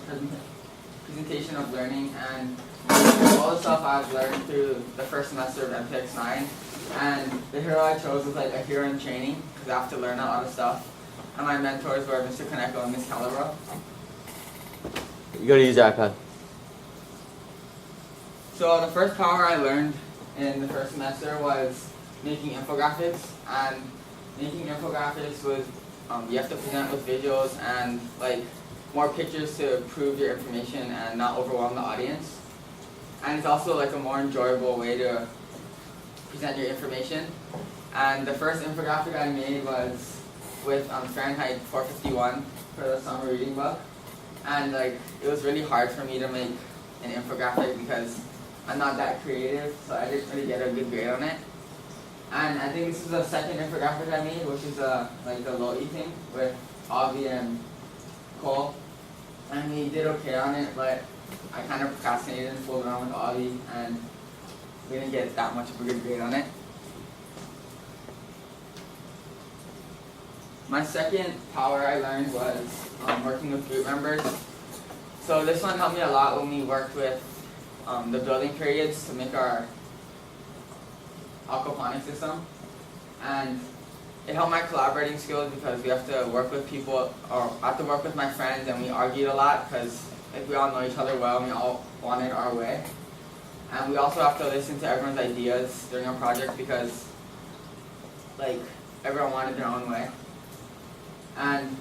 presentation of learning, and all the stuff I've learned through the first semester of MPX9. And the hero I chose was like a hero in training because I have to learn a lot of stuff. And my mentors were Mr. Kaneko and Ms. Calabro. You gotta use your iPad. So the first power I learned in the first semester was making infographics, and making infographics was you have to present with visuals and like more pictures to prove your information and not overwhelm the audience. And it's also like a more enjoyable way to present your information. And the first infographic I made was with Fahrenheit 451 for the summer reading book. And like it was really hard for me to make an infographic because I'm not that creative, so I didn't really get a good grade on it. And I think this is the second infographic I made, which is like the low-E thing with Avi and Cole. And we did okay on it, but I kind of procrastinated and fooled around with Avi, and we didn't get that much of a good grade on it. My second power I learned was working with group members. So this one helped me a lot when we worked with the building periods to make our aquaponics system. And it helped my collaborating skills because we have to work with people, or I have to work with my friends, and we argued a lot because like, we all know each other well and we all wanted our way. And we also have to listen to everyone's ideas during our project because like everyone wanted their own way. And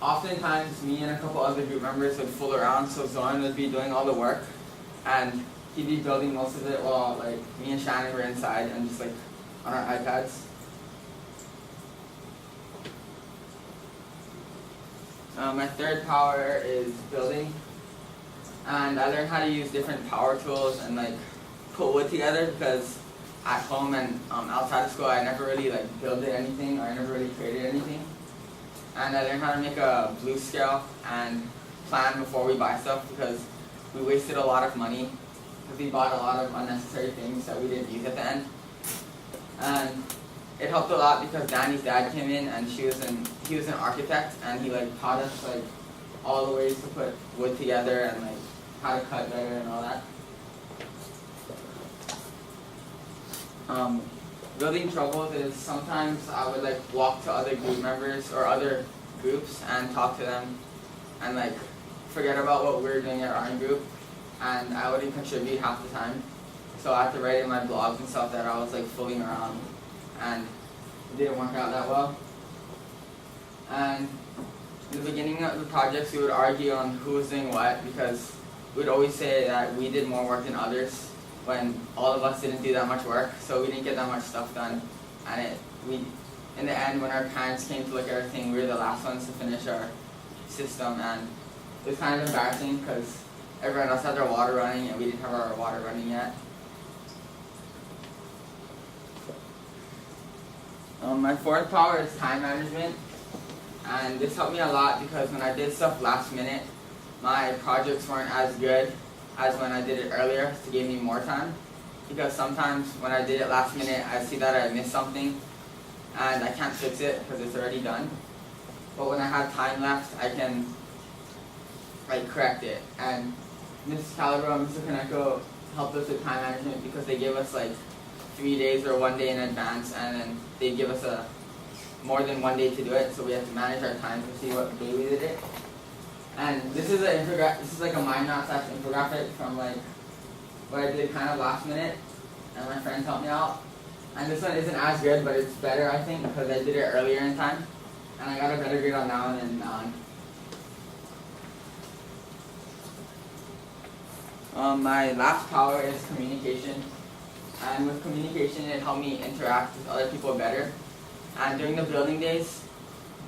oftentimes me and a couple other group members would fool around, so Zoran would be doing all the work and he'd be building most of it while like me and Shannon were inside and just like on our iPads. My third power is building, and I learned how to use different power tools and like put wood together because at home and outside of school I never really like built anything, or I never really created anything. And I learned how to make a blue scale and plan before we buy stuff because we wasted a lot of money because we bought a lot of unnecessary things that we didn't use at the end. And it helped a lot because Danny's dad came in and he was an architect, and he like taught us like all the ways to put wood together and like how to cut better and all that. Building troubles is sometimes I would like walk to other group members or other groups and talk to them and like forget about what we were doing at our own group, and I wouldn't contribute half the time. So I had to write in my blogs and stuff that I was like fooling around, and it didn't work out that well. And in the beginning of the projects we would argue on who was doing what because we'd always say that we did more work than others when all of us didn't do that much work, so we didn't get that much stuff done. And in the end, when our parents came to look at everything, we were the last ones to finish our system, and it was kind of embarrassing because everyone else had their water running and we didn't have our water running yet. My fourth power is time management, and this helped me a lot because when I did stuff last minute, my projects weren't as good as when I did it earlier, so it gave me more time. Because sometimes when I did it last minute, I see that I missed something and I can't fix it because it's already done. But when I have time left, I can like correct it. And Mrs. Calabro and Mr. Kaneko helped us with time management because they gave us like 3 days or 1 day in advance, and then they give us more than 1 day to do it, so we have to manage our time to see what day we did it. And this is like a mind map / infographic from like what I did kind of last minute, and my friends helped me out. And this one isn't as good, but it's better I think because I did it earlier in time, and I got a better grade on that one than that one. My last power is communication, and with communication it helped me interact with other people better. And during the building days,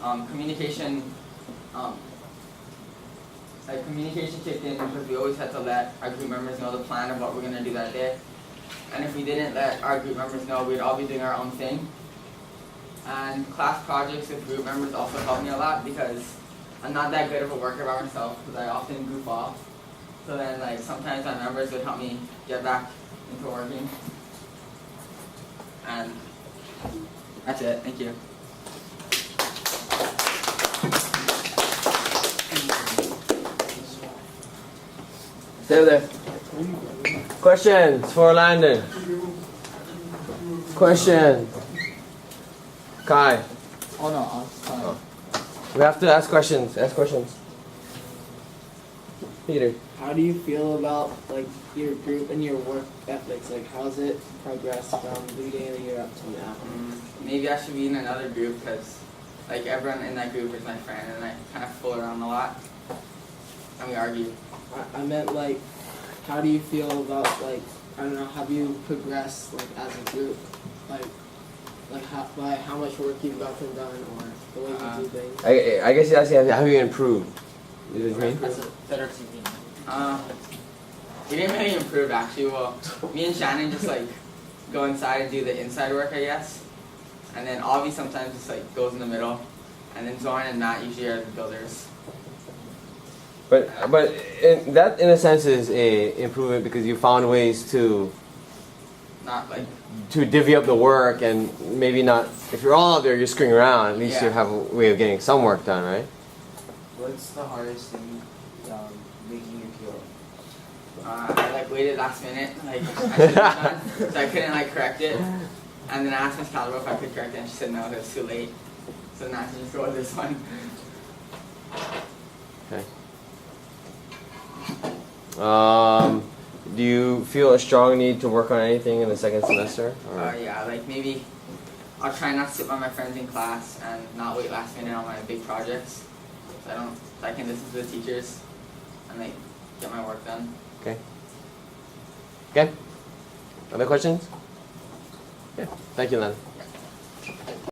communication kicked in because we always had to let our group members know the plan of what we're going to do that day. And if we didn't let our group members know, we'd all be doing our own thing. And class projects with group members also helped me a lot because I'm not that good of a worker by myself because I often goof off. So then like sometimes my members would help me get back into working. And that's it. Thank you. Stay over there. Questions for Landon? Questions? Kai. Oh no, I was fine. We have to ask questions. Ask questions. Peter. How do you feel about like your group and your work ethics? Like how's it progressed from the beginning of the year up to now? Maybe I should be in another group because like everyone in that group is my friend and I kind of fool around a lot and we argue. I meant like, how do you feel about like, I don't know, have you progressed like as a group? Like how, by how much work you've gotten done or the way you do things? I guess you're asking have you improved? Is that what you mean? That's a better team. We didn't really improve actually. Well, me and Shannon just like go inside and do the inside work, I guess. And then Avi sometimes just like goes in the middle. And then Zorn and Matt usually are the builders. But that in a sense is a improvement because you found ways to Not like divvy up the work and maybe not if you're all out there you're screwing around at least Yeah. you have a way of getting some work done, right? What's the hardest thing making you feel? I like waited last minute, like I should've done, so I couldn't like correct it. And then I asked Miss Caliber if I could correct it, and she said no, it was too late. So now I have to just go with this one. Okay. Do you feel a strong need to work on anything in the second semester? Or? Yeah, like maybe I'll try not to sit by my friends in class and not wait last minute on my big projects. So I can listen to the teachers and like get my work done. Okay. Okay. Other questions? Yeah. Thank you, Len.